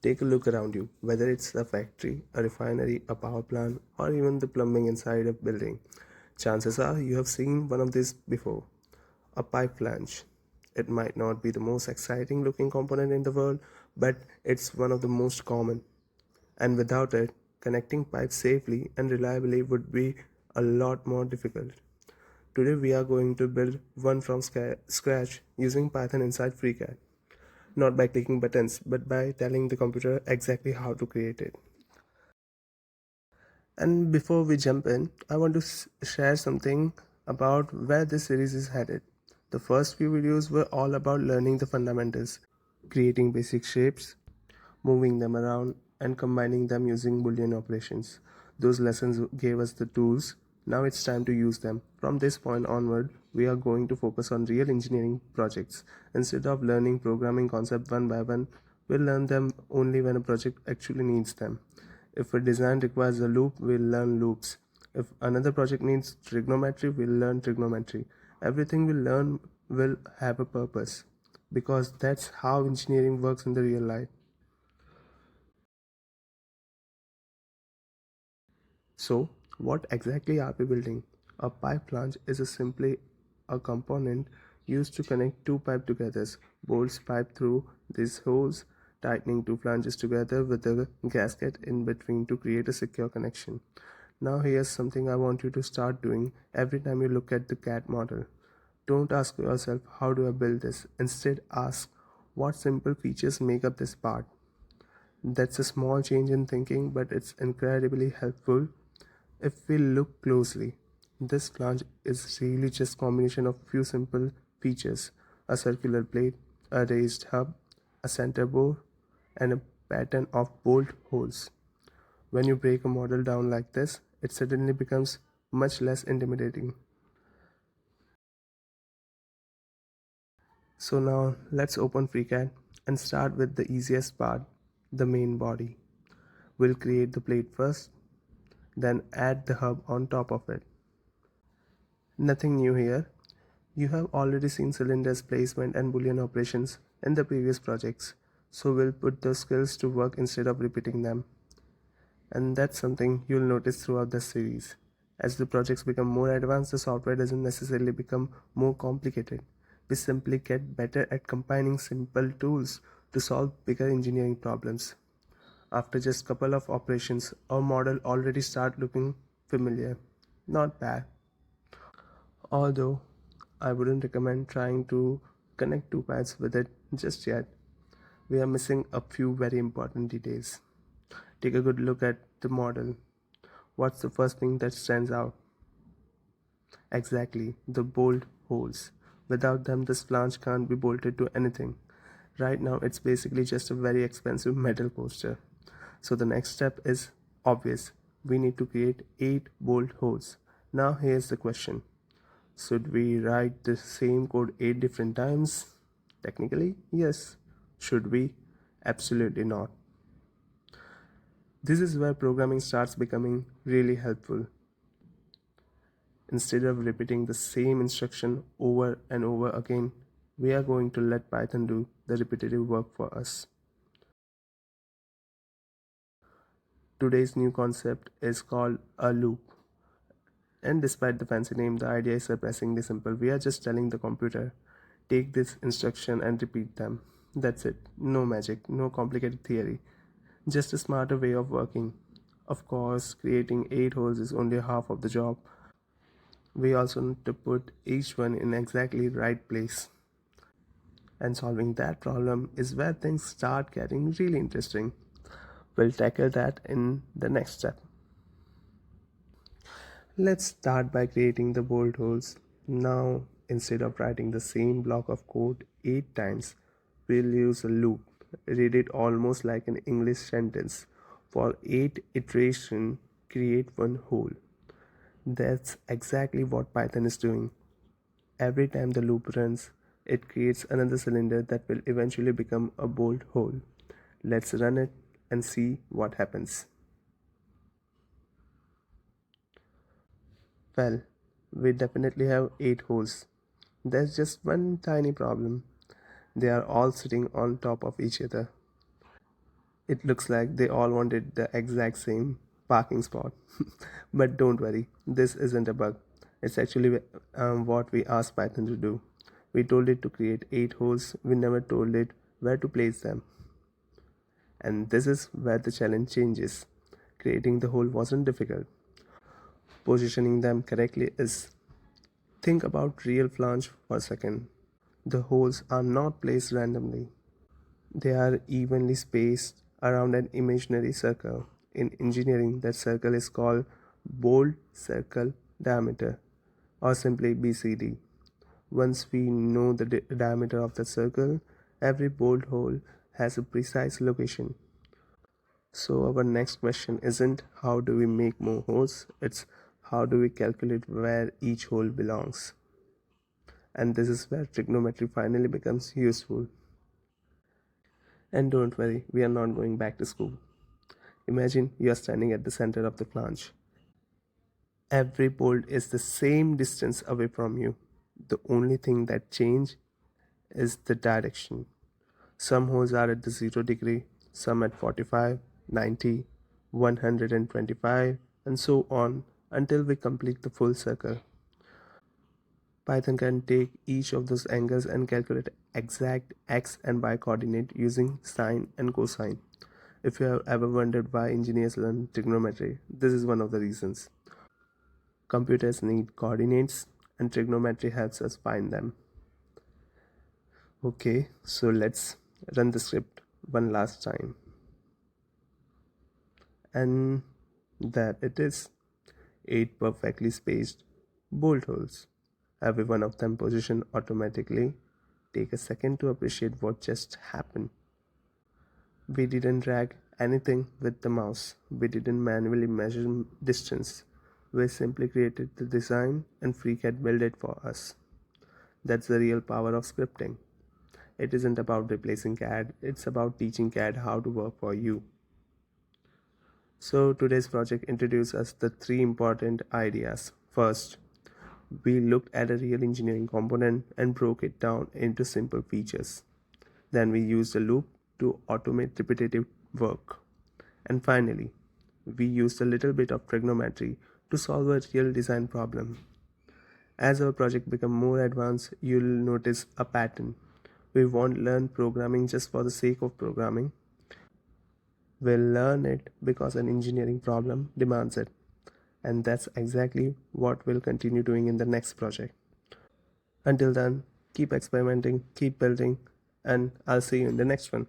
Take a look around you, whether it's a factory, a refinery, a power plant, or even the plumbing inside a building. Chances are you have seen one of these before. A pipe flange. It might not be the most exciting looking component in the world, but it's one of the most common. And without it, connecting pipes safely and reliably would be a lot more difficult. Today we are going to build one from scratch using Python inside FreeCAD. Not by clicking buttons, but by telling the computer exactly how to create it. And before we jump in, I want to share something about where this series is headed. The first few videos were all about learning the fundamentals, creating basic shapes, moving them around, and combining them using Boolean operations. Those lessons gave us the tools. Now it's time to use them. From this point onward, we are going to focus on real engineering projects. Instead of learning programming concepts one by one, we'll learn them only when a project actually needs them. If a design requires a loop, we'll learn loops. If another project needs trigonometry, we'll learn trigonometry. Everything we learn will have a purpose because that's how engineering works in the real life. So, what exactly are we building? A pipe flange is simply a component used to connect two pipes together. Bolts pipe through these holes, tightening two flanges together with a gasket in between to create a secure connection. Now here's something I want you to start doing every time you look at the CAD model. Don't ask yourself, how do I build this? Instead, ask, what simple features make up this part? That's a small change in thinking, but it's incredibly helpful. If we look closely, this flange is really just a combination of few simple features: a circular blade, a raised hub, a center bore, and a pattern of bolt holes. When you break a model down like this, it suddenly becomes much less intimidating. So now let's open FreeCAD and start with the easiest part, the main body. We'll create the plate first, then add the hub on top of it. Nothing new here. You have already seen cylinders placement and boolean operations in the previous projects, so we'll put those skills to work instead of repeating them. And that's something you'll notice throughout the series. As the projects become more advanced, the software doesn't necessarily become more complicated. We simply get better at combining simple tools to solve bigger engineering problems. After just a couple of operations, our model already starts looking familiar. Not bad. Although I wouldn't recommend trying to connect two pads with it just yet. We are missing a few very important details. Take a good look at the model. What's the first thing that stands out? Exactly, the bolt holes. Without them, this flange can't be bolted to anything. Right now, it's basically just a very expensive metal poster. So the next step is obvious. We need to create 8 bolt holes. Now here's the question. Should we write the same code 8 different times? Technically, yes. Should we? Absolutely not. This is where programming starts becoming really helpful. Instead of repeating the same instruction over and over again, we are going to let Python do the repetitive work for us. Today's new concept is called a loop. And despite the fancy name, the idea is surprisingly simple. We are just telling the computer, take this instruction and repeat them. That's it. No magic, no complicated theory. Just a smarter way of working. Of course, creating 8 holes is only half of the job. We also need to put each one in exactly right place. And solving that problem is where things start getting really interesting. We'll tackle that in the next step. Let's start by creating the bolt holes. Now, instead of writing the same block of code 8 times, we'll use a loop. Read it almost like an English sentence. For 8 iteration, create one hole. That's exactly what Python is doing. Every time the loop runs, it creates another cylinder that will eventually become a bolt hole. Let's run it and see what happens. Well, we definitely have 8 holes. There's just one tiny problem. They are all sitting on top of each other. It looks like they all wanted the exact same parking spot. But don't worry, this isn't a bug. It's actually what we asked Python to do. We told it to create 8 holes, we never told it where to place them. And this is where the challenge changes. Creating the hole wasn't difficult. Positioning them correctly is. Think about real flange for a second. The holes are not placed randomly. They are evenly spaced around an imaginary circle. In engineering, that circle is called bold circle diameter, or simply BCD. Once we know the diameter of the circle, every bolt hole has a precise location. So our next question isn't how do we make more holes, it's how do we calculate where each hole belongs. And this is where trigonometry finally becomes useful. And don't worry, we are not going back to school. Imagine you are standing at the center of the flange. Every bolt is the same distance away from you. The only thing that changes is the direction. Some holes are at the 0 degree, some at 45, 90, 125, and so on until we complete the full circle. Python can take each of those angles and calculate exact x and y coordinate using sine and cosine. If you have ever wondered why engineers learn trigonometry, this is one of the reasons. Computers need coordinates and trigonometry helps us find them. Okay, so let's run the script one last time. And there it is. 8 perfectly spaced bolt holes. Every one of them positioned automatically. Take a second to appreciate what just happened. We didn't drag anything with the mouse. We didn't manually measure distance. We simply created the design and FreeCAD built it for us. That's the real power of scripting. It isn't about replacing CAD, it's about teaching CAD how to work for you. So today's project introduced us the 3 important ideas. First, we looked at a real engineering component and broke it down into simple features. Then we used a loop to automate repetitive work. And finally, we used a little bit of trigonometry to solve a real design problem. As our project becomes more advanced, you'll notice a pattern. We won't learn programming just for the sake of programming. We'll learn it because an engineering problem demands it. And that's exactly what we'll continue doing in the next project. Until then, keep experimenting, keep building, and I'll see you in the next one.